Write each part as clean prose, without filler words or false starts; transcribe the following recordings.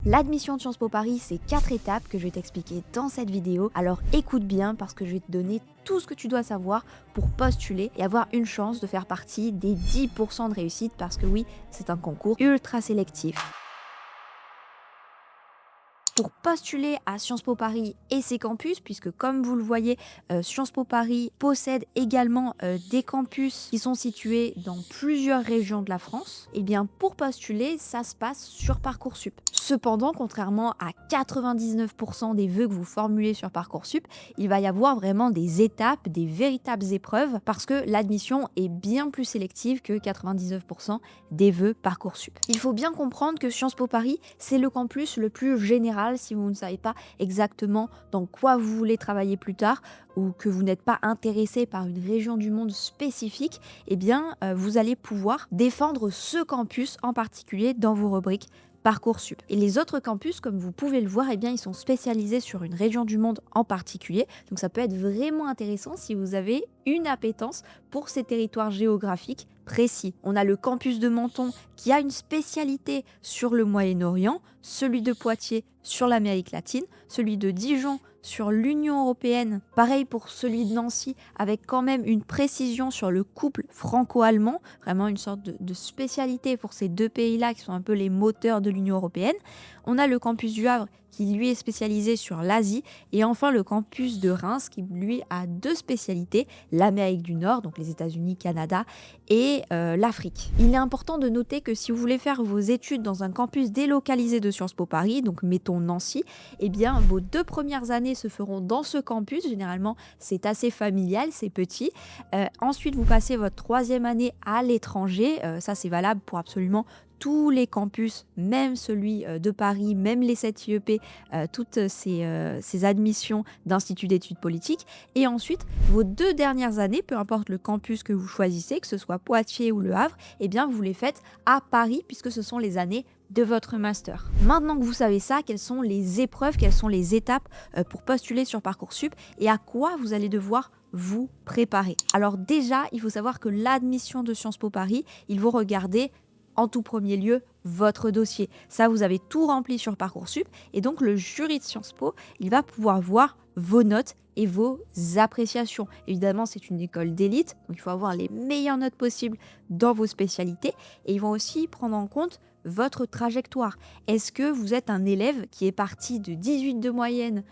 L'admission de Sciences Po Paris, c'est 4 étapes que je vais t'expliquer dans cette vidéo. Alors écoute bien parce que je vais te donner tout ce que tu dois savoir pour postuler et avoir une chance de faire partie des 10% de réussite parce que oui, c'est un concours ultra sélectif. Pour postuler à Sciences Po Paris et ses campus, puisque comme vous le voyez, Sciences Po Paris possède également des campus qui sont situés dans plusieurs régions de la France, et bien pour postuler, ça se passe sur Parcoursup. Cependant, contrairement à 99% des vœux que vous formulez sur Parcoursup, il va y avoir vraiment des étapes, des véritables épreuves, parce que l'admission est bien plus sélective que 99% des vœux Parcoursup. Il faut bien comprendre que Sciences Po Paris, c'est le campus le plus général si vous ne savez pas exactement dans quoi vous voulez travailler plus tard ou que vous n'êtes pas intéressé par une région du monde spécifique, eh bien vous allez pouvoir défendre ce campus en particulier dans vos rubriques Parcoursup. Et les autres campus, comme vous pouvez le voir, eh bien, ils sont spécialisés sur une région du monde en particulier. Donc ça peut être vraiment intéressant si vous avez une appétence pour ces territoires géographiques précis. On a le campus de Menton qui a une spécialité sur le Moyen-Orient, celui de Poitiers sur l'Amérique latine, celui de Dijon sur l'Union européenne, pareil pour celui de Nancy, avec quand même une précision sur le couple franco-allemand, vraiment une sorte de spécialité pour ces deux pays-là qui sont un peu les moteurs de l'Union européenne. On a le campus du Havre qui lui est spécialisé sur l'Asie, et enfin le campus de Reims qui lui a deux spécialités, l'Amérique du Nord, donc les États-Unis, Canada, et l'Afrique. Il est important de noter que si vous voulez faire vos études dans un campus délocalisé de Sciences Po Paris, donc mettons Nancy, eh bien vos 2 premières années se feront dans ce campus, généralement c'est assez familial, c'est petit. Ensuite vous passez votre 3e année à l'étranger, ça c'est valable pour absolument tous les campus, même celui de Paris, même les 7 IEP, toutes ces admissions d'instituts d'études politiques. Et ensuite, vos 2 dernières années, peu importe le campus que vous choisissez, que ce soit Poitiers ou Le Havre, eh bien vous les faites à Paris puisque ce sont les années de votre master. Maintenant que vous savez ça, quelles sont les épreuves, quelles sont les étapes pour postuler sur Parcoursup et à quoi vous allez devoir vous préparer. Alors déjà, il faut savoir que l'admission de Sciences Po Paris, ils vont regarder en tout premier lieu votre dossier. Ça, vous avez tout rempli sur Parcoursup et donc le jury de Sciences Po, il va pouvoir voir vos notes et vos appréciations. Évidemment, c'est une école d'élite, donc il faut avoir les meilleures notes possibles dans vos spécialités et ils vont aussi prendre en compte votre trajectoire. Est-ce que vous êtes un élève qui est parti de 18 de moyenne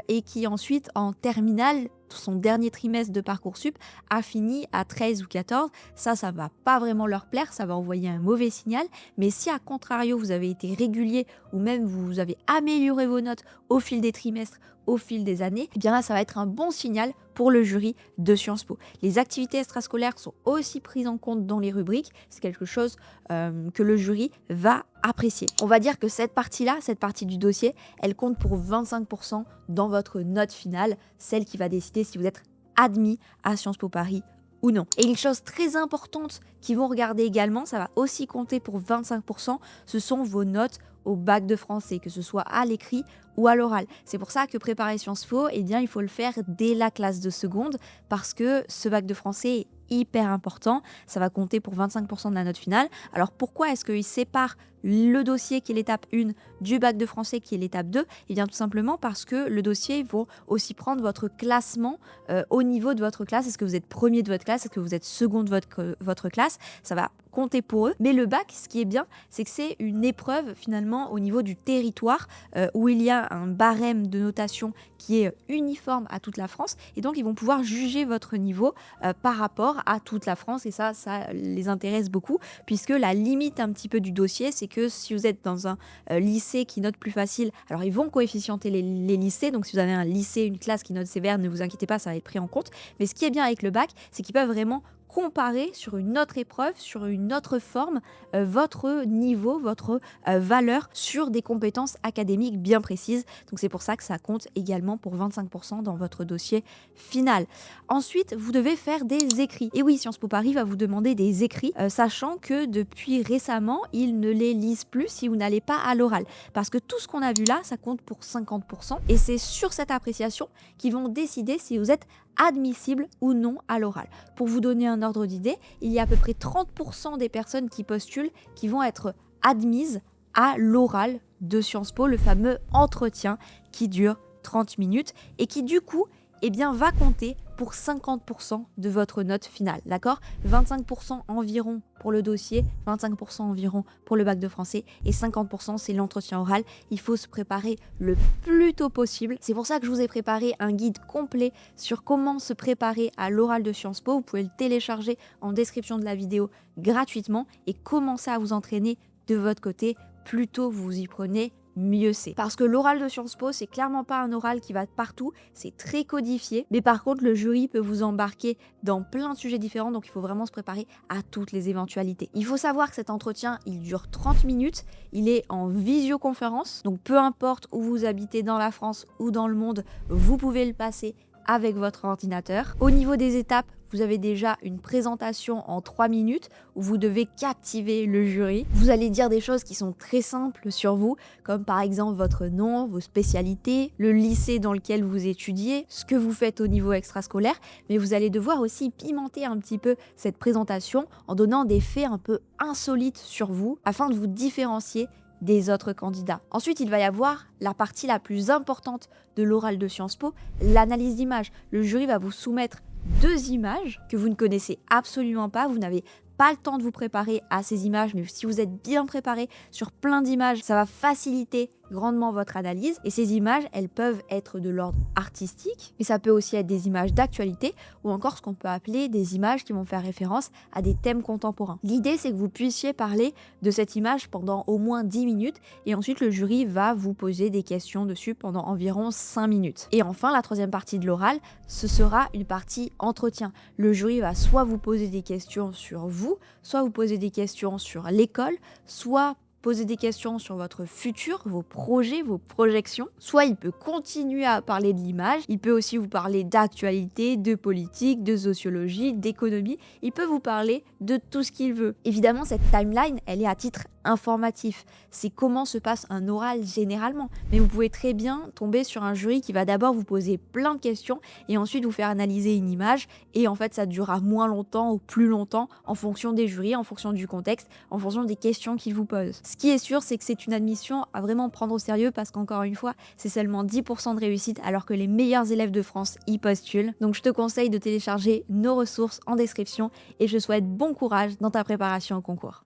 et qui ensuite en terminale, son dernier trimestre de Parcoursup, a fini à 13 ou 14? Ça va pas vraiment leur plaire, ça va envoyer un mauvais signal. Mais si à contrario vous avez été régulier ou même vous avez amélioré vos notes au fil des trimestres, au fil des années, eh bien là ça va être un bon signal pour le jury de Sciences Po. Les activités extrascolaires sont aussi prises en compte dans les rubriques, c'est quelque chose que le jury va apprécier. On va dire que cette partie-là, cette partie du dossier, elle compte pour 25% dans votre note finale, celle qui va décider si vous êtes admis à Sciences Po Paris ou non. Et une chose très importante qu'ils vont regarder également, ça va aussi compter pour 25%, ce sont vos notes au bac de français, que ce soit à l'écrit ou à l'oral. C'est pour ça que préparer Sciences Po, eh bien, il faut le faire dès la classe de seconde parce que ce bac de français est hyper important. Ça va compter pour 25% de la note finale. Alors pourquoi est-ce qu'ils séparent le dossier qui est l'étape 1 du bac de français qui est l'étape 2? Eh bien tout simplement parce que le dossier va aussi prendre votre classement au niveau de votre classe. Est-ce que vous êtes premier de votre classe? Est-ce que vous êtes second de votre classe? Ça va compter pour eux. Mais le bac, ce qui est bien, c'est que c'est une épreuve finalement au niveau du territoire où il y a un barème de notation qui est uniforme à toute la France. Et donc ils vont pouvoir juger votre niveau par rapport à toute la France. Et ça les intéresse beaucoup puisque la limite un petit peu du dossier, c'est que si vous êtes dans un lycée qui note plus facile, alors ils vont coefficienter les lycées, donc si vous avez un lycée, une classe qui note sévère, ne vous inquiétez pas, ça va être pris en compte. Mais ce qui est bien avec le bac, c'est qu'ils peuvent vraiment comparer sur une autre épreuve, sur une autre forme, votre niveau, votre valeur sur des compétences académiques bien précises. Donc c'est pour ça que ça compte également pour 25% dans votre dossier final. Ensuite, vous devez faire des écrits. Et oui, Sciences Po Paris va vous demander des écrits, sachant que depuis récemment, ils ne les lisent plus si vous n'allez pas à l'oral. Parce que tout ce qu'on a vu là, ça compte pour 50%. Et c'est sur cette appréciation qu'ils vont décider si vous êtes admissible ou non à l'oral. Pour vous donner un ordre d'idée, il y a à peu près 30% des personnes qui postulent qui vont être admises à l'oral de Sciences Po, le fameux entretien qui dure 30 minutes et qui du coup va compter pour 50% de votre note finale, d'accord? 25% environ pour le dossier, 25% environ pour le bac de français et 50% c'est l'entretien oral. Il faut se préparer le plus tôt possible. C'est pour ça que je vous ai préparé un guide complet sur comment se préparer à l'oral de Sciences Po. Vous pouvez le télécharger en description de la vidéo gratuitement et commencer à vous entraîner de votre côté. Plus tôt vous y prenez, mieux c'est. Parce que l'oral de Sciences Po, c'est clairement pas un oral qui va partout, c'est très codifié, mais par contre le jury peut vous embarquer dans plein de sujets différents, donc il faut vraiment se préparer à toutes les éventualités. Il faut savoir que cet entretien, il dure 30 minutes, il est en visioconférence, donc peu importe où vous habitez dans la France ou dans le monde, vous pouvez le passer avec votre ordinateur. Au niveau des étapes, vous avez déjà une présentation en 3 minutes où vous devez captiver le jury. Vous allez dire des choses qui sont très simples sur vous, comme par exemple votre nom, vos spécialités, le lycée dans lequel vous étudiez, ce que vous faites au niveau extrascolaire, mais vous allez devoir aussi pimenter un petit peu cette présentation en donnant des faits un peu insolites sur vous afin de vous différencier des autres candidats. Ensuite, il va y avoir la partie la plus importante de l'oral de Sciences Po, l'analyse d'images. Le jury va vous soumettre 2 images que vous ne connaissez absolument pas, vous n'avez pas le temps de vous préparer à ces images, mais si vous êtes bien préparé sur plein d'images, ça va faciliter grandement votre analyse. Et ces images, elles peuvent être de l'ordre artistique, mais ça peut aussi être des images d'actualité ou encore ce qu'on peut appeler des images qui vont faire référence à des thèmes contemporains. L'idée, c'est que vous puissiez parler de cette image pendant au moins 10 minutes et ensuite le jury va vous poser des questions dessus pendant environ 5 minutes. Et enfin, la troisième partie de l'oral, ce sera une partie entretien. Le jury va soit vous poser des questions sur vous, soit vous poser des questions sur l'école, soit poser des questions sur votre futur, vos projets, vos projections. Soit il peut continuer à parler de l'image, il peut aussi vous parler d'actualité, de politique, de sociologie, d'économie. Il peut vous parler de tout ce qu'il veut. Évidemment, cette timeline, elle est à titre informatif. C'est comment se passe un oral généralement. Mais vous pouvez très bien tomber sur un jury qui va d'abord vous poser plein de questions et ensuite vous faire analyser une image. Et en fait, ça durera moins longtemps ou plus longtemps en fonction des jurys, en fonction du contexte, en fonction des questions qu'ils vous posent. Ce qui est sûr, c'est que c'est une admission à vraiment prendre au sérieux parce qu'encore une fois, c'est seulement 10% de réussite alors que les meilleurs élèves de France y postulent. Donc je te conseille de télécharger nos ressources en description et je souhaite bon courage dans ta préparation au concours.